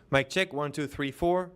Mic check, 1, 2, 3, 4.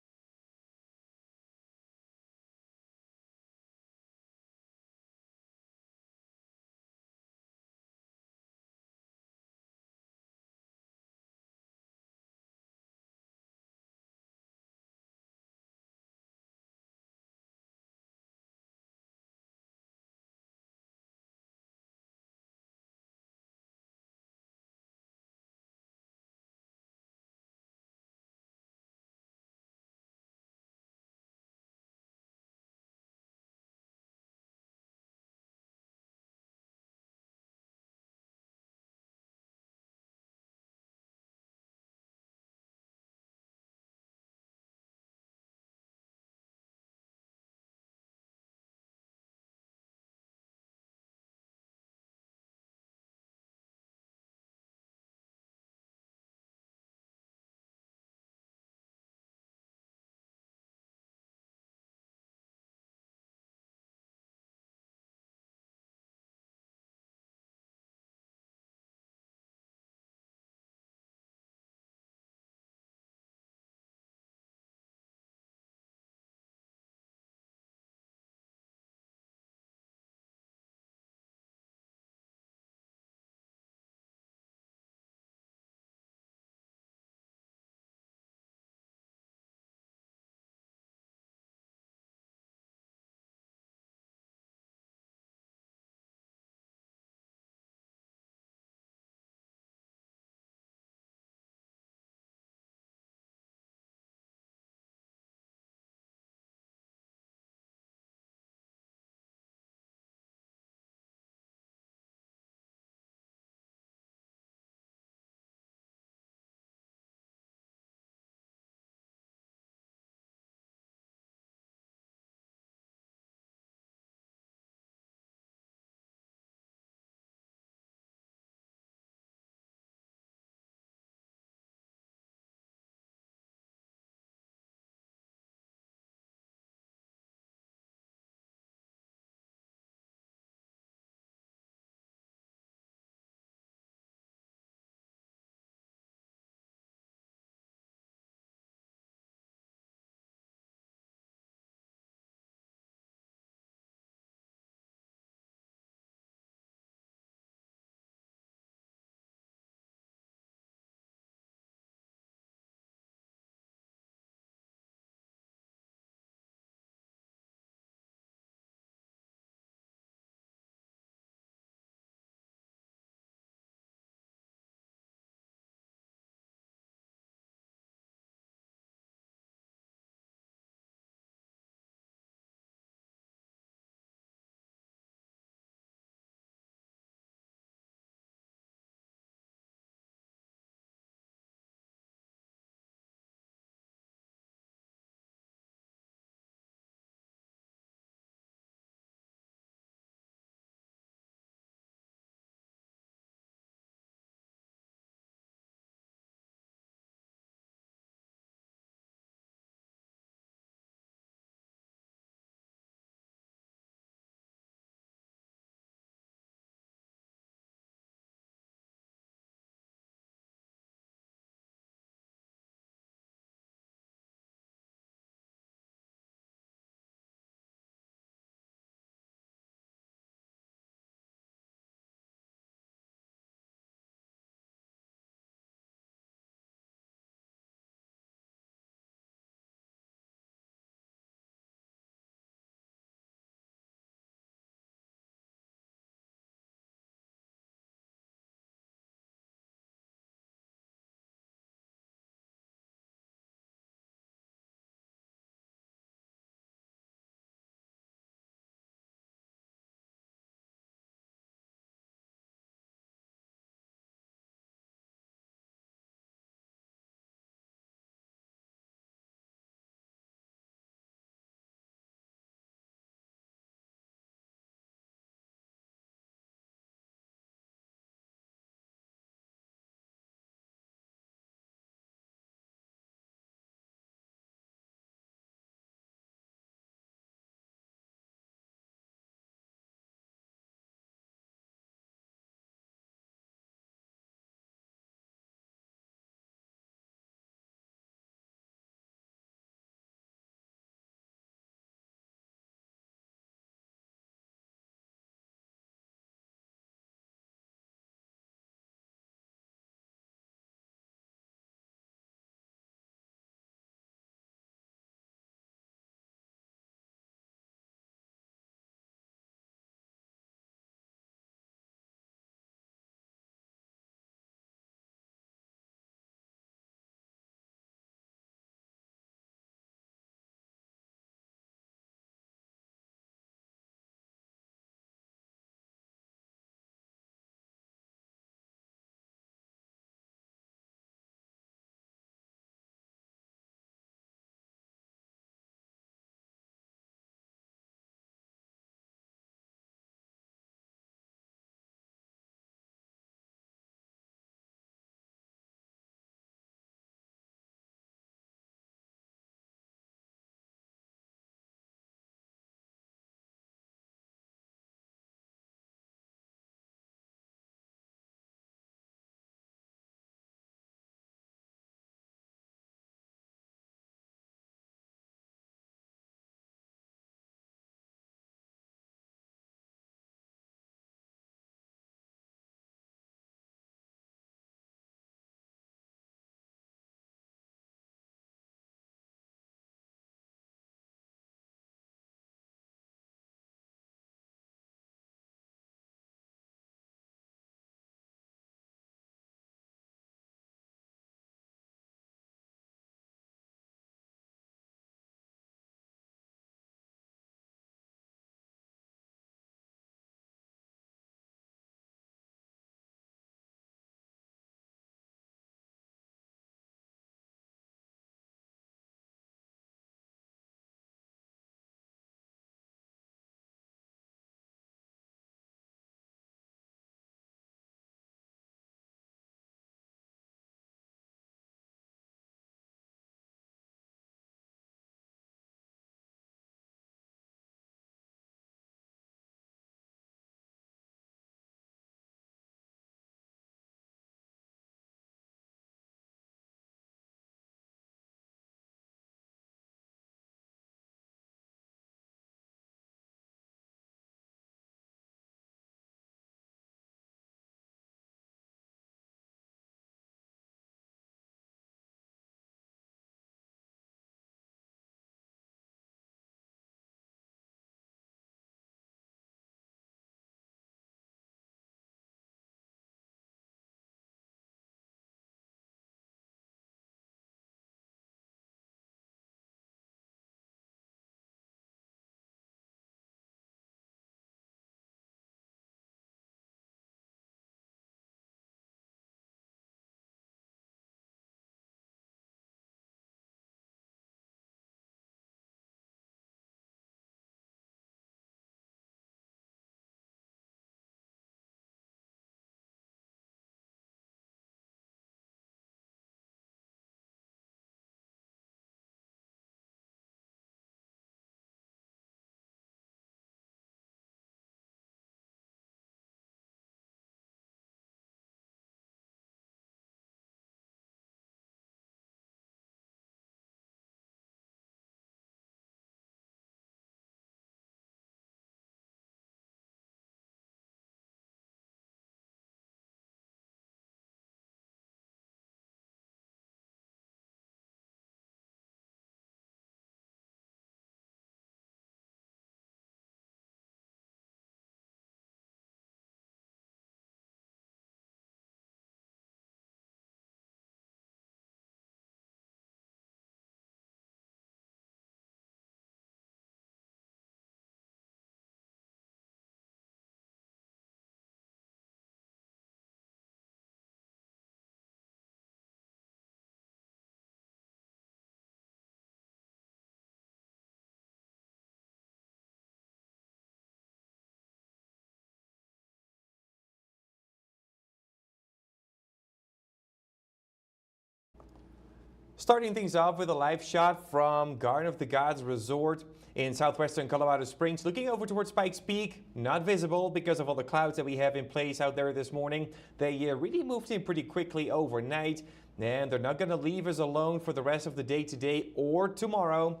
Starting things off with a live shot from Garden of the Gods Resort in southwestern Colorado Springs. Looking over towards Pikes Peak, not visible because of all the clouds that we have in place out there this morning. They really moved in pretty quickly overnight, and they're not going to leave us alone for the rest of the day today or tomorrow.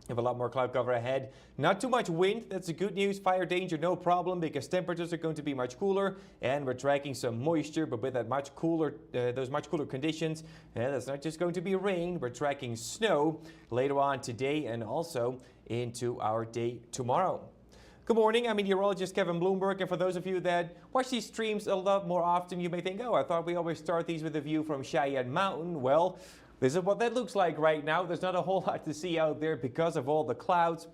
We have a lot more cloud cover ahead. Not too much wind. That's the good news. Fire danger, no problem, because temperatures are going to be much cooler, and we're tracking some moisture. But with that much cooler, those much cooler conditions, that's not just going to be rain. We're tracking snow later on today and also into our day tomorrow. Good morning, I'm meteorologist Kevin Bloomberg, and for those of you that watch these streams a lot more often, you may think, oh, I thought we always start these with a view from Cheyenne Mountain. Well, this is what that looks like right now. There's not a whole lot to see out there because of all the clouds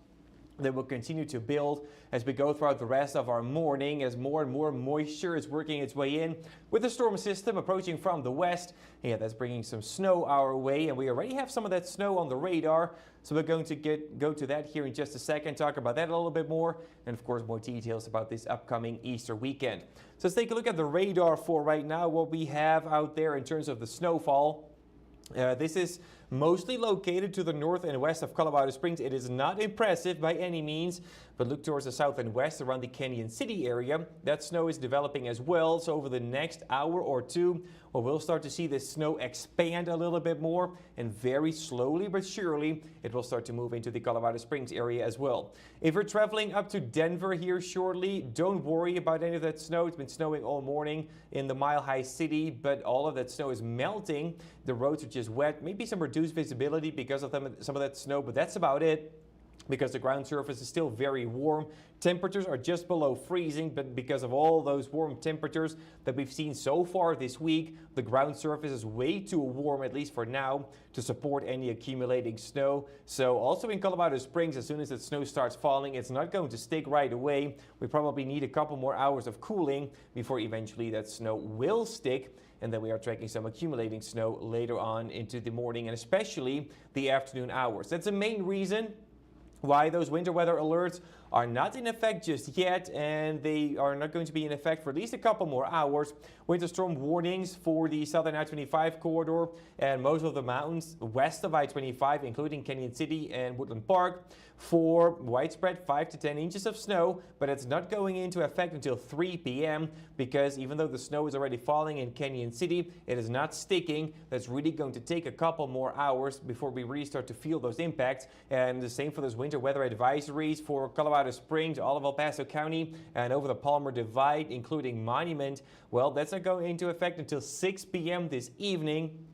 that will continue to build as we go throughout the rest of our morning, as more and more moisture is working its way in with the storm system approaching from the west. Yeah, that's bringing some snow our way, and we already have some of that snow on the radar. So we're going to go to that here in just a second, talk about that a little bit more, and of course more details about this upcoming Easter weekend. So let's take a look at the radar for right now, what we have out there in terms of the snowfall. This is mostly located to the north and west of Colorado Springs. It is not impressive by any means, but look towards the south and west around the Canyon City area. That snow is developing as well. So over the next hour or two, we'll start to see this snow expand a little bit more, and very slowly but surely it will start to move into the Colorado Springs area as well. If you're traveling up to Denver here shortly, don't worry about any of that snow. It's been snowing all morning in the Mile High City, but all of that snow is melting. The roads are just wet, maybe some reduced visibility because of some of that snow, but that's about it, because the ground surface is still very warm. Temperatures are just below freezing, but because of all those warm temperatures that we've seen so far this week, the ground surface is way too warm, at least for now, to support any accumulating snow. So also in Colorado Springs, as soon as the snow starts falling, it's not going to stick right away. We probably need a couple more hours of cooling before eventually that snow will stick. And then we are tracking some accumulating snow later on into the morning and especially the afternoon hours. That's the main reason why those winter weather alerts are not in effect just yet, and they are not going to be in effect for at least a couple more hours. Winter storm warnings for the southern I-25 corridor and most of the mountains west of I-25, including Canyon City and Woodland Park, for widespread 5 to 10 inches of snow, but it's not going into effect until 3 p.m. because even though the snow is already falling in Canyon City, it is not sticking. That's really going to take a couple more hours before we really start to feel those impacts. And the same for those winter weather advisories for Colorado Springs, all of El Paso County, and over the Palmer Divide, including Monument. Well, that's not going into effect until 6 p.m. this evening.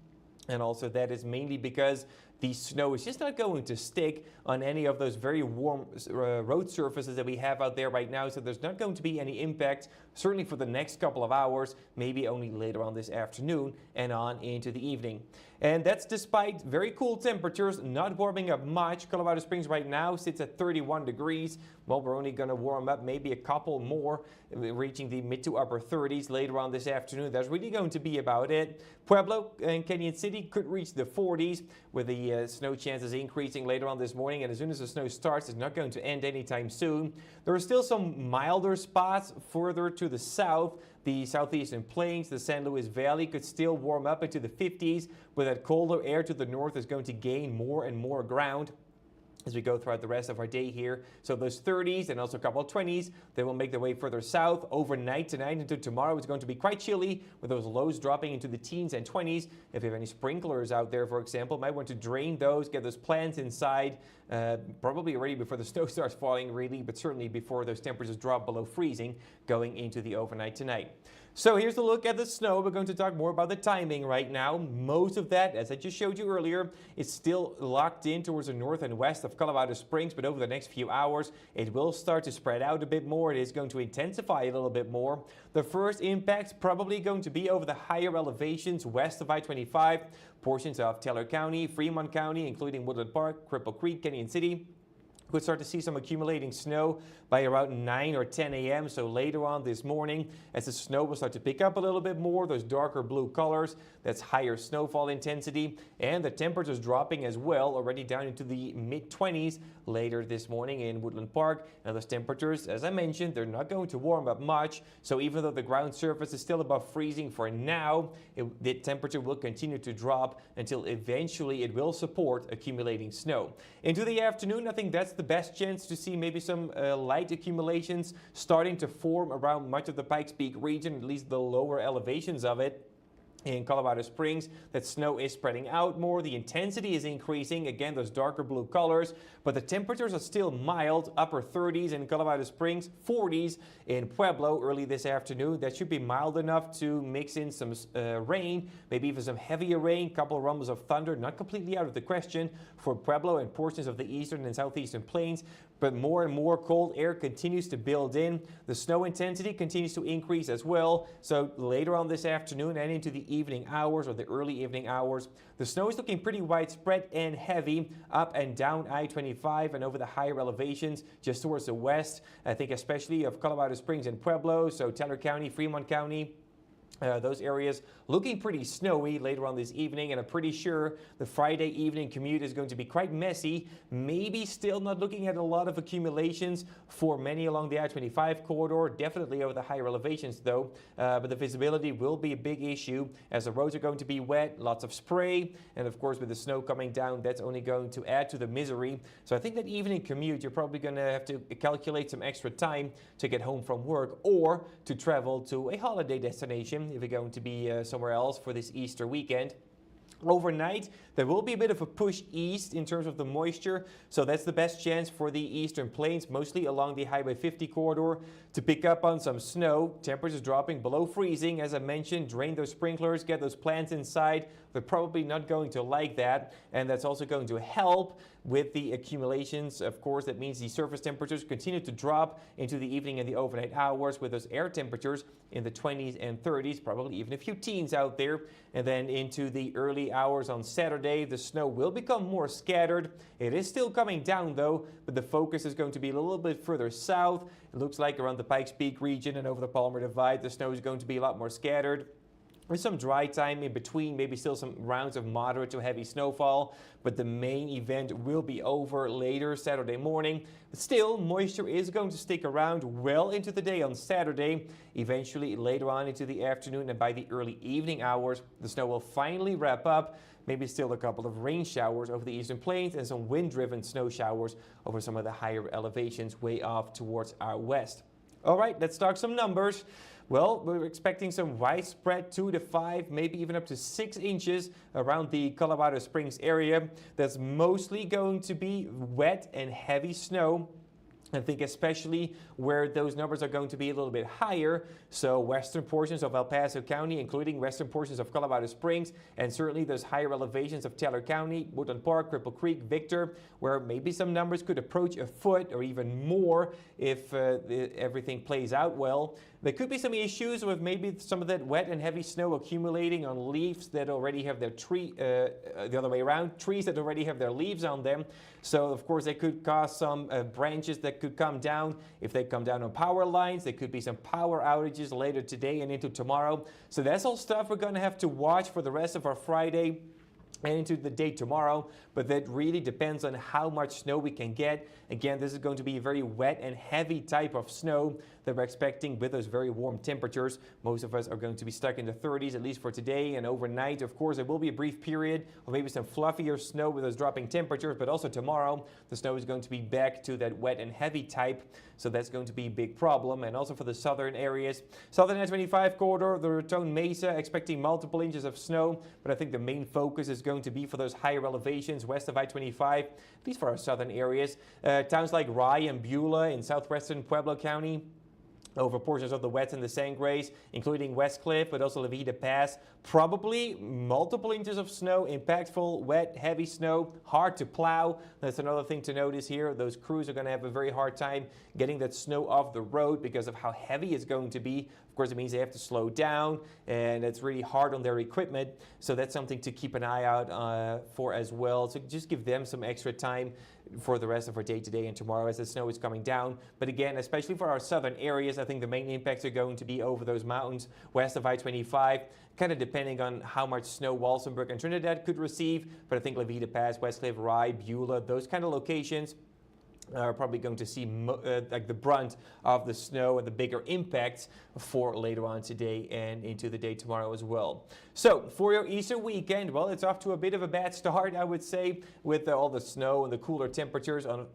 And also that is mainly because the snow is just not going to stick on any of those very warm road surfaces that we have out there right now. So there's not going to be any impact, certainly for the next couple of hours, maybe only later on this afternoon and on into the evening. And that's despite very cool temperatures, not warming up much. Colorado Springs right now sits at 31 degrees. Well, we're only going to warm up maybe a couple more, reaching the mid to upper 30s later on this afternoon. That's really going to be about it. Pueblo and Canyon City could reach the 40s with the snow chances increasing later on this morning. And as soon as the snow starts, it's not going to end anytime soon. There are still some milder spots further to the south. The southeastern plains, the San Luis Valley could still warm up into the 50s, but that colder air to the north is going to gain more and more ground as we go throughout the rest of our day here. So those 30s and also a couple of 20s, they will make their way further south. Overnight tonight into tomorrow, it's going to be quite chilly with those lows dropping into the teens and 20s. If you have any sprinklers out there, for example, might want to drain those, get those plants inside, probably already before the snow starts falling really, but certainly before those temperatures drop below freezing going into the overnight tonight. So here's a look at the snow. We're going to talk more about the timing right now. Most of that, as I just showed you earlier, is still locked in towards the north and west of Colorado Springs, but over the next few hours, it will start to spread out a bit more. It is going to intensify a little bit more. The first impact's probably going to be over the higher elevations west of I-25, portions of Taylor County, Fremont County, including Woodland Park, Cripple Creek, Canyon City. We'll start to see some accumulating snow by around 9 or 10 a.m. So later on this morning, as the snow will start to pick up a little bit more, those darker blue colors, that's higher snowfall intensity, and the temperatures dropping as well, already down into the mid-20s later this morning in Woodland Park. Now those temperatures, as I mentioned, they're not going to warm up much. So even though the ground surface is still above freezing for now, the temperature will continue to drop until eventually it will support accumulating snow. Into the afternoon, I think that's the best chance to see maybe some light accumulations starting to form around much of the Pikes Peak region, at least the lower elevations of it. In Colorado Springs, that snow is spreading out more. The intensity is increasing. Again, those darker blue colors, but the temperatures are still mild, upper 30s in Colorado Springs, 40s in Pueblo early this afternoon. That should be mild enough to mix in some rain, maybe even some heavier rain, couple of rumbles of thunder, not completely out of the question for Pueblo and portions of the eastern and southeastern plains. But more and more cold air continues to build in. The snow intensity continues to increase as well. So later on this afternoon and into the evening hours or the early evening hours, the snow is looking pretty widespread and heavy up and down I-25 and over the higher elevations just towards the west. I think especially of Colorado Springs and Pueblo, so Teller County, Fremont County. Those areas looking pretty snowy later on this evening, and I'm pretty sure the Friday evening commute is going to be quite messy. Maybe still not looking at a lot of accumulations for many along the I-25 corridor, definitely over the higher elevations though, but the visibility will be a big issue as the roads are going to be wet, lots of spray, and of course with the snow coming down, that's only going to add to the misery. So I think that evening commute, you're probably going to have to calculate some extra time to get home from work or to travel to a holiday destination if you're going to be somewhere else for this Easter weekend. Overnight, there will be a bit of a push east in terms of the moisture, so that's the best chance for the eastern plains, mostly along the Highway 50 corridor, to pick up on some snow. Temperatures dropping below freezing, as I mentioned. Drain those sprinklers, get those plants inside. They're probably not going to like that, and that's also going to help with the accumulations. Of course, that means the surface temperatures continue to drop into the evening and the overnight hours, with those air temperatures in the 20s and 30s, probably even a few teens out there. And then into the early hours on Saturday, the snow will become more scattered. It is still coming down though, but the focus is going to be a little bit further south. It looks like around the Pikes Peak region and over the Palmer Divide, the snow is going to be a lot more scattered, with some dry time in between, maybe still some rounds of moderate to heavy snowfall, but the main event will be over later Saturday morning. But still, moisture is going to stick around well into the day on Saturday. Eventually, later on into the afternoon and by the early evening hours, the snow will finally wrap up. Maybe still a couple of rain showers over the eastern plains and some wind-driven snow showers over some of the higher elevations way off towards our west. All right, let's talk some numbers. Well, we're expecting some widespread 2 to 5, maybe even up to 6 inches around the Colorado Springs area. That's mostly going to be wet and heavy snow. I think especially where those numbers are going to be a little bit higher. So western portions of El Paso County, including western portions of Colorado Springs, and certainly those higher elevations of Teller County, Woodland Park, Cripple Creek, Victor, where maybe some numbers could approach a foot or even more if everything plays out well. There could be some issues with maybe some of that wet and heavy snow accumulating on leaves that already have their the other way around, trees that already have their leaves on them. So of course they could cause some branches that could come down. If they come down on power lines, there could be some power outages later today and into tomorrow. So that's all stuff we're going to have to watch for the rest of our Friday and into the day tomorrow, but that really depends on how much snow we can get. Again, this is going to be a very wet and heavy type of snow that we're expecting with those very warm temperatures. Most of us are going to be stuck in the 30s, at least for today and overnight. Of course, there will be a brief period of maybe some fluffier snow with those dropping temperatures, but also tomorrow, the snow is going to be back to that wet and heavy type. So that's going to be a big problem. And also for the southern areas, southern I-25 corridor, the Raton Mesa, expecting multiple inches of snow. But I think the main focus is going to be for those higher elevations west of I-25, at least for our southern areas. Towns like Rye and Beulah in southwestern Pueblo County, over portions of the Wets and the Sangres, including West Cliff, but also La Vida Pass. Probably multiple inches of snow, impactful, wet, heavy snow, hard to plow. That's another thing to notice here. Those crews are going to have a very hard time getting that snow off the road because of how heavy it's going to be. Of course, it means they have to slow down, and it's really hard on their equipment. So that's something to keep an eye out for as well. So just give them some extra time. for the rest of our day today and tomorrow as the snow is coming down. But again, especially for our southern areas, I think the main impacts are going to be over those mountains west of I-25, kind of depending on how much snow Walsenburg and Trinidad could receive. But I think Levita Pass, Westcliff, Rye, Beulah, those kind of locations are probably going to see like the brunt of the snow and the bigger impacts for later on today and into the day tomorrow as well. So for your Easter weekend, well, it's off to a bit of a bad start, I would say, with all the snow and the cooler temperatures on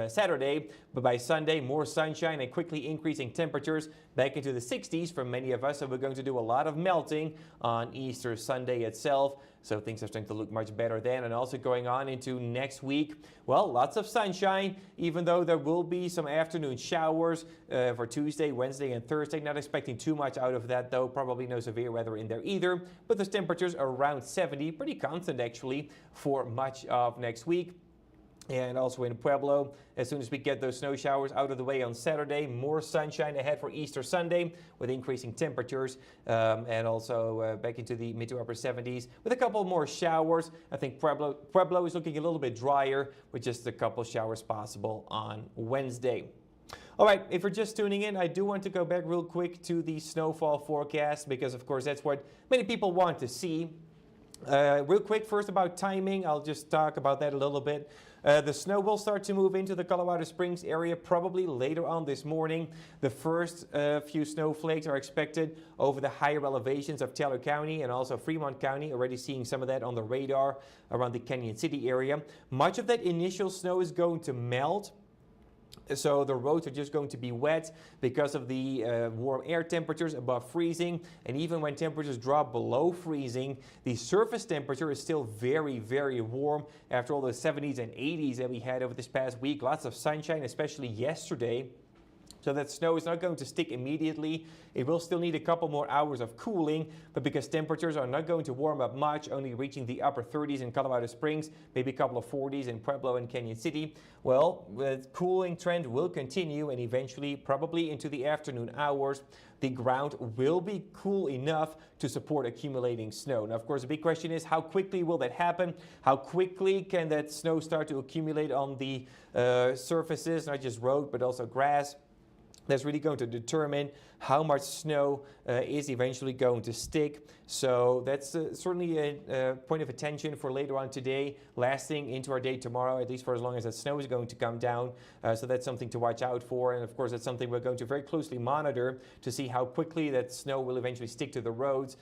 Saturday. But by Sunday, more sunshine and quickly increasing temperatures back into the 60s for many of us. So we're going to do a lot of melting on Easter Sunday itself. So things are starting to look much better then, and also going on into next week. Well, lots of sunshine, even though there will be some afternoon showers for Tuesday, Wednesday, and Thursday. Not expecting too much out of that, though. Probably no severe weather in there either. But the temperatures are around 70, pretty constant actually, for much of next week. And also in Pueblo, as soon as we get those snow showers out of the way on Saturday, more sunshine ahead for Easter Sunday with increasing temperatures, and also back into the mid to upper 70s with a couple more showers. I think Pueblo is looking a little bit drier with just a couple showers possible on Wednesday. All right, if you're just tuning in, I do want to go back real quick to the snowfall forecast because, of course, that's what many people want to see. Real quick, first about timing, I'll just talk about that a little bit. The snow will start to move into the Colorado Springs area probably later on this morning. The first few snowflakes are expected over the higher elevations of Taylor County and also Fremont County. Already seeing some of that on the radar around the Canyon City area. Much of that initial snow is going to melt. So the roads are just going to be wet because of the warm air temperatures above freezing. And even when temperatures drop below freezing, the surface temperature is still very, very warm after all the 70s and 80s that we had over this past week. Lots of sunshine, especially yesterday. So that snow is not going to stick immediately. It will still need a couple more hours of cooling, but because temperatures are not going to warm up much, only reaching the upper 30s in Colorado Springs, maybe a couple of 40s in Pueblo and Canyon City, well, the cooling trend will continue and eventually, probably into the afternoon hours, the ground will be cool enough to support accumulating snow. Now, of course, the big question is how quickly will that happen? How quickly can that snow start to accumulate on the surfaces, not just road, but also grass? That's really going to determine how much snow is eventually going to stick. So that's certainly a point of attention for later on today, lasting into our day tomorrow, at least for as long as that snow is going to come down. So that's something to watch out for. And of course, that's something we're going to very closely monitor to see how quickly that snow will eventually stick to the roads.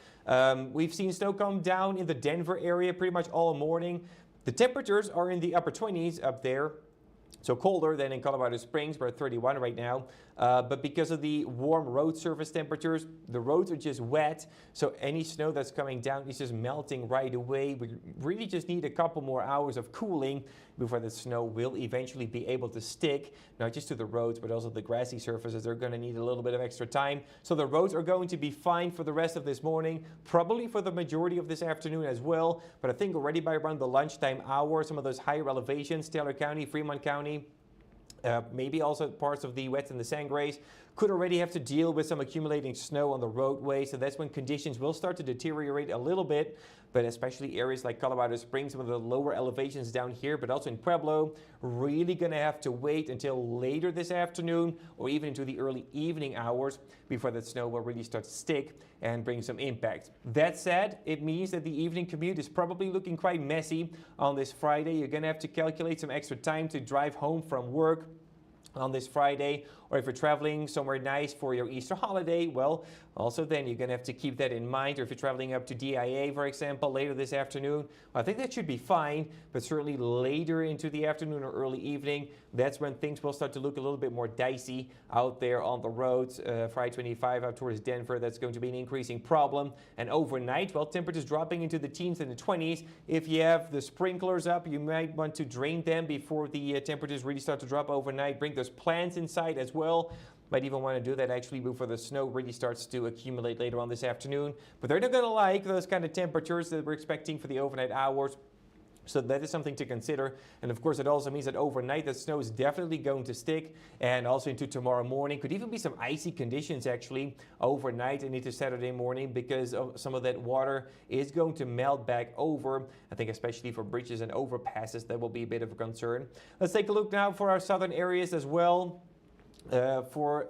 We've seen snow come down in the Denver area pretty much all morning. The temperatures are in the upper 20s up there. So colder than in Colorado Springs, we're at 31 right now. But because of the warm road surface temperatures, the roads are just wet. So any snow that's coming down is just melting right away. We really just need a couple more hours of cooling before the snow will eventually be able to stick, not just to the roads, but also the grassy surfaces. They're going to need a little bit of extra time. So the roads are going to be fine for the rest of this morning, probably for the majority of this afternoon as well. But I think already by around the lunchtime hour, some of those higher elevations, Taylor County, Fremont County, maybe also parts of the Wets and the Sangres, could already have to deal with some accumulating snow on the roadway. So that's when conditions will start to deteriorate a little bit, but especially areas like Colorado Springs, some of the lower elevations down here, but also in Pueblo, really going to have to wait until later this afternoon or even into the early evening hours before that snow will really start to stick and bring some impact. That said, it means that the evening commute is probably looking quite messy on this Friday. You're going to have to calculate some extra time to drive home from work on this Friday, or if you're traveling somewhere nice for your Easter holiday, well, also then you're going to have to keep that in mind. Or if you're traveling up to DIA, for example, later this afternoon, I think that should be fine, but certainly later into the afternoon or early evening, that's when things will start to look a little bit more dicey out there on the roads. Friday 25 out towards Denver, that's going to be an increasing problem. And overnight, well, temperatures dropping into the teens and the 20s. If you have the sprinklers up, you might want to drain them before the temperatures really start to drop overnight. Bring those plants inside as well. Might even want to do that actually before the snow really starts to accumulate later on this afternoon. But they're not going to like those kind of temperatures that we're expecting for the overnight hours. So that is something to consider. And of course, it also means that overnight the snow is definitely going to stick, and also into tomorrow morning. Could even be some icy conditions actually overnight and into Saturday morning, because of some of that water is going to melt back over. I think especially for bridges and overpasses, that will be a bit of a concern. Let's take a look now for our southern areas as well. For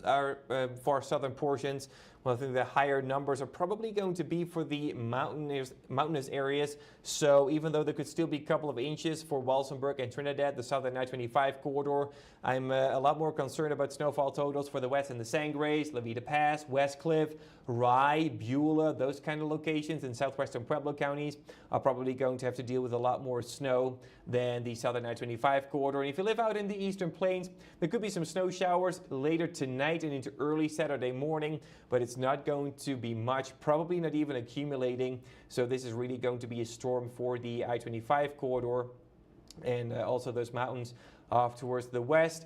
our southern portions, well, I think the higher numbers are probably going to be for the mountainous areas. So even though there could still be a couple of inches for Walsenburg and Trinidad, the southern I-25 corridor, I'm a lot more concerned about snowfall totals for the West and the Sangres, Levita Pass, Westcliff, Rye, Beulah, those kind of locations in southwestern Pueblo counties are probably going to have to deal with a lot more snow than the southern I-25 corridor. And if you live out in the eastern plains, there could be some snow showers later tonight and into early Saturday morning, but it's not going to be much, probably not even accumulating. So this is really going to be a storm for the I-25 corridor and also those mountains off towards the west.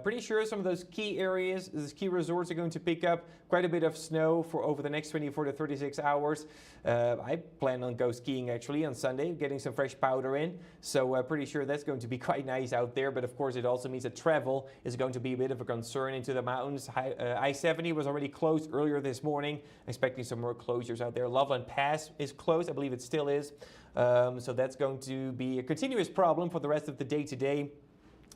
Pretty sure some of those key areas, those key resorts, are going to pick up quite a bit of snow for over the next 24 to 36 hours. I plan on go skiing actually on Sunday, getting some fresh powder in. So pretty sure that's going to be quite nice out there. But of course, it also means that travel is going to be a bit of a concern into the mountains. I-70 was already closed earlier this morning. Expecting some more closures out there. Loveland Pass is closed. I believe it still is. So that's going to be a continuous problem for the rest of the day today,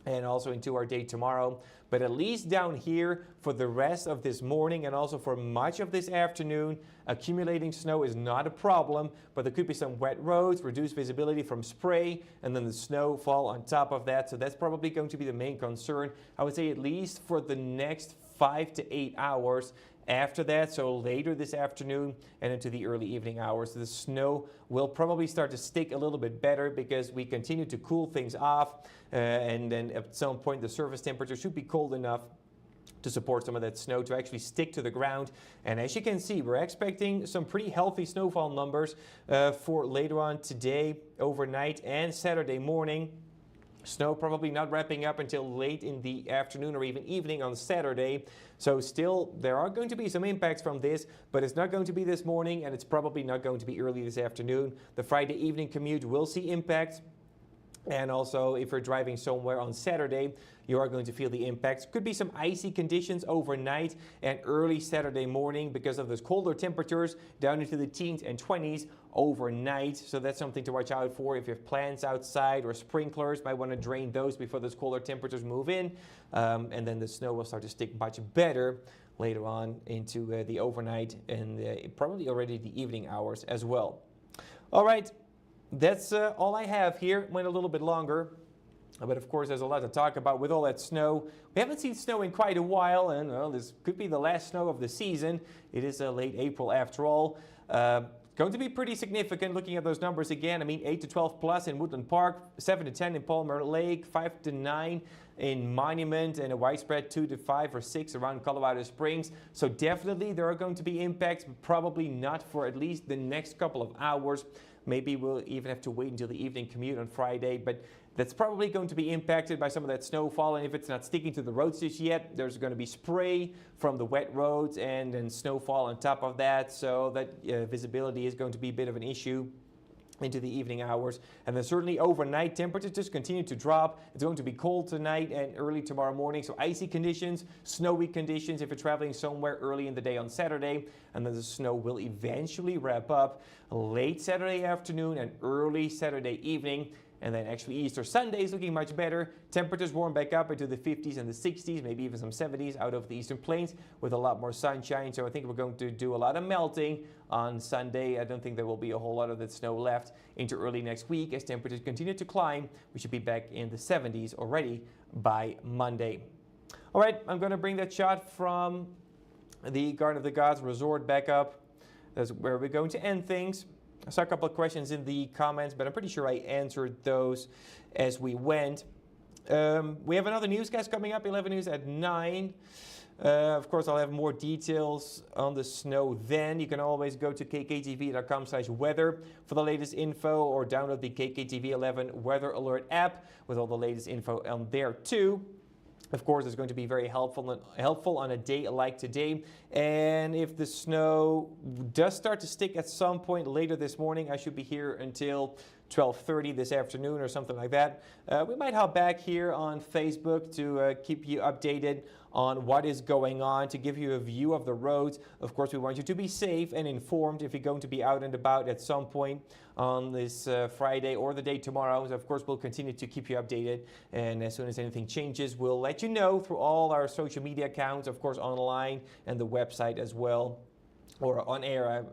and also into our day tomorrow. But at least down here for the rest of this morning and also for much of this afternoon, accumulating snow is not a problem, but there could be some wet roads, reduced visibility from spray, and then the snowfall on top of that. So that's probably going to be the main concern, I would say, at least for the next 5 to 8 hours. After that, so later this afternoon and into the early evening hours, the snow will probably start to stick a little bit better because we continue to cool things off, and then at some point the surface temperature should be cold enough to support some of that snow to actually stick to the ground. And as you can see, we're expecting some pretty healthy snowfall numbers for later on today, overnight, and Saturday morning. Snow probably not wrapping up until late in the afternoon or even evening on Saturday. So still, there are going to be some impacts from this, but it's not going to be this morning, and it's probably not going to be early this afternoon. The Friday evening commute will see impacts. And also, if you're driving somewhere on Saturday, you are going to feel the impacts. Could be some icy conditions overnight and early Saturday morning because of those colder temperatures down into the teens and 20s overnight. So that's something to watch out for. If you have plants outside or sprinklers, might want to drain those before those colder temperatures move in. And then the snow will start to stick much better later on into the overnight and probably already the evening hours as well. All right. That's all I have here. Went a little bit longer, but of course there's a lot to talk about with all that snow. We haven't seen snow in quite a while, and well, this could be the last snow of the season. It is late April after all. Going to be pretty significant looking at those numbers again. I mean, 8 to 12 plus in Woodland Park, 7 to 10 in Palmer Lake, 5 to 9 in Monument, and a widespread 2 to 5 or 6 around Colorado Springs. So definitely there are going to be impacts, but probably not for at least the next couple of hours. Maybe we'll even have to wait until the evening commute on Friday, but that's probably going to be impacted by some of that snowfall. And if it's not sticking to the roads just yet, there's going to be spray from the wet roads and then snowfall on top of that. So that visibility is going to be a bit of an issue into the evening hours. And then certainly overnight temperatures just continue to drop. It's going to be cold tonight and early tomorrow morning. So icy conditions, snowy conditions if you're traveling somewhere early in the day on Saturday. And then the snow will eventually wrap up late Saturday afternoon and early Saturday evening. And then actually Easter Sunday is looking much better. Temperatures warm back up into the 50s and the 60s, maybe even some 70s out of the eastern plains with a lot more sunshine. So I think we're going to do a lot of melting on Sunday. I don't think there will be a whole lot of that snow left into early next week. As temperatures continue to climb, we should be back in the 70s already by Monday. All right, I'm going to bring that shot from the Garden of the Gods Resort back up. That's where we're going to end things. I saw a couple of questions in the comments, but I'm pretty sure I answered those as we went. We have another newscast coming up, 11 News at 9. Of course, I'll have more details on the snow then. You can always go to kktv.com/weather for the latest info, or download the KKTV 11 Weather Alert app with all the latest info on there too. Of course, it's going to be very helpful on a day like today. And if the snow does start to stick at some point later this morning, I should be here until 12:30 this afternoon or something like that. We might hop back here on Facebook to keep you updated on what is going on, to give you a view of the roads. Of course, we want you to be safe and informed if you're going to be out and about at some point on this Friday or the day tomorrow. So of course, we'll continue to keep you updated, and as soon as anything changes, we'll let you know through all our social media accounts, of course online, and the website as well. Or on air,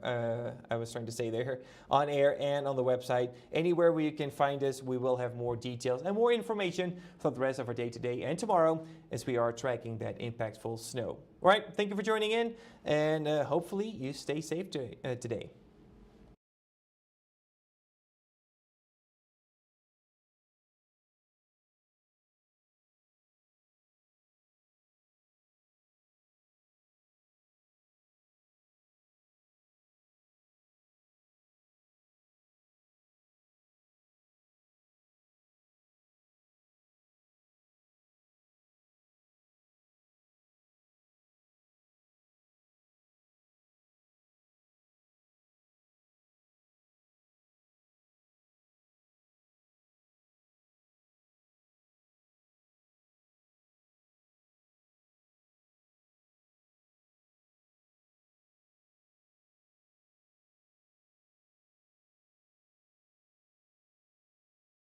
I was trying to say there, on air and on the website. Anywhere where you can find us, we will have more details and more information for the rest of our day today and tomorrow as we are tracking that impactful snow. All right, thank you for joining in, and hopefully you stay safe today.